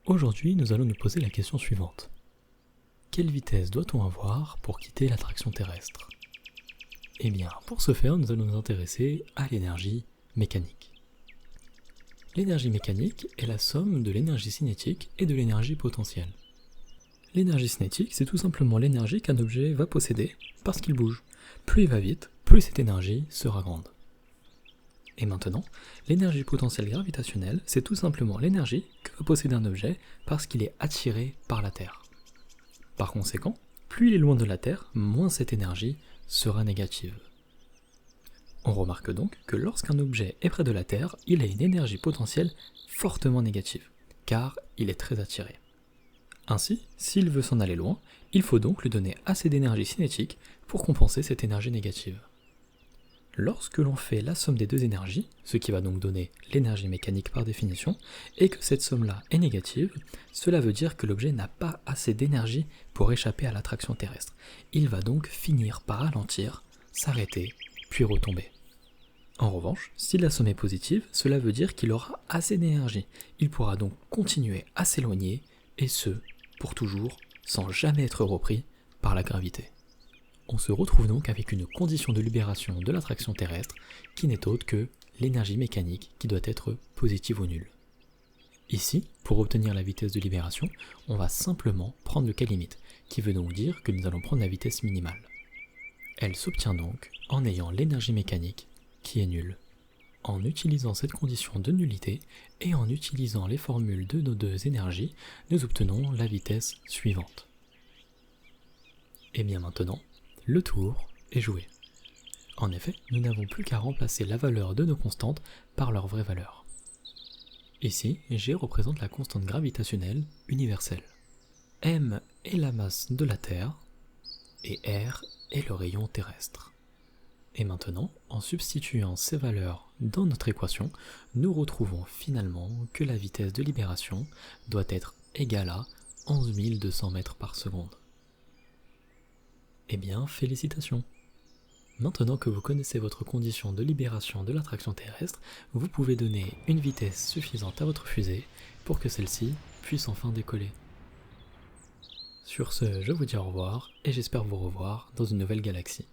Aujourd'hui, nous allons nous poser la question suivante. Quelle vitesse doit-on avoir pour quitter l'attraction terrestre? Eh bien, pour ce faire, nous allons nous intéresser à l'énergie mécanique. L'énergie mécanique est la somme de l'énergie cinétique et de l'énergie potentielle. L'énergie cinétique, c'est tout simplement l'énergie qu'un objet va posséder parce qu'il bouge. Plus il va vite, plus cette énergie sera grande. Et maintenant, l'énergie potentielle gravitationnelle, c'est tout simplement l'énergie que va posséder un objet parce qu'il est attiré par la Terre. Par conséquent, plus il est loin de la Terre, moins cette énergie sera négative. On remarque donc que lorsqu'un objet est près de la Terre, il a une énergie potentielle fortement négative, car il est très attiré. Ainsi, s'il veut s'en aller loin, il faut donc lui donner assez d'énergie cinétique pour compenser cette énergie négative. Lorsque l'on fait la somme des deux énergies, ce qui va donc donner l'énergie mécanique par définition, et que cette somme-là est négative, cela veut dire que l'objet n'a pas assez d'énergie pour échapper à l'attraction terrestre. Il va donc finir par ralentir, s'arrêter, puis retomber. En revanche, si la somme est positive, cela veut dire qu'il aura assez d'énergie. Il pourra donc continuer à s'éloigner, et ce, pour toujours, sans jamais être repris par la gravité. On se retrouve donc avec une condition de libération de l'attraction terrestre qui n'est autre que l'énergie mécanique qui doit être positive ou nulle. Ici, pour obtenir la vitesse de libération, on va simplement prendre le cas limite, qui veut donc dire que nous allons prendre la vitesse minimale. Elle s'obtient donc en ayant l'énergie mécanique qui est nulle. En utilisant cette condition de nullité et en utilisant les formules de nos deux énergies, nous obtenons la vitesse suivante. Et bien maintenant, le tour est joué. En effet, nous n'avons plus qu'à remplacer la valeur de nos constantes par leur vraie valeur. Ici, G représente la constante gravitationnelle universelle. M est la masse de la Terre et R est le rayon terrestre. Et maintenant, en substituant ces valeurs dans notre équation, nous retrouvons finalement que la vitesse de libération doit être égale à 11 200 mètres par seconde. Eh bien, félicitations! Maintenant que vous connaissez votre condition de libération de l'attraction terrestre, vous pouvez donner une vitesse suffisante à votre fusée pour que celle-ci puisse enfin décoller. Sur ce, je vous dis au revoir et j'espère vous revoir dans une nouvelle galaxie.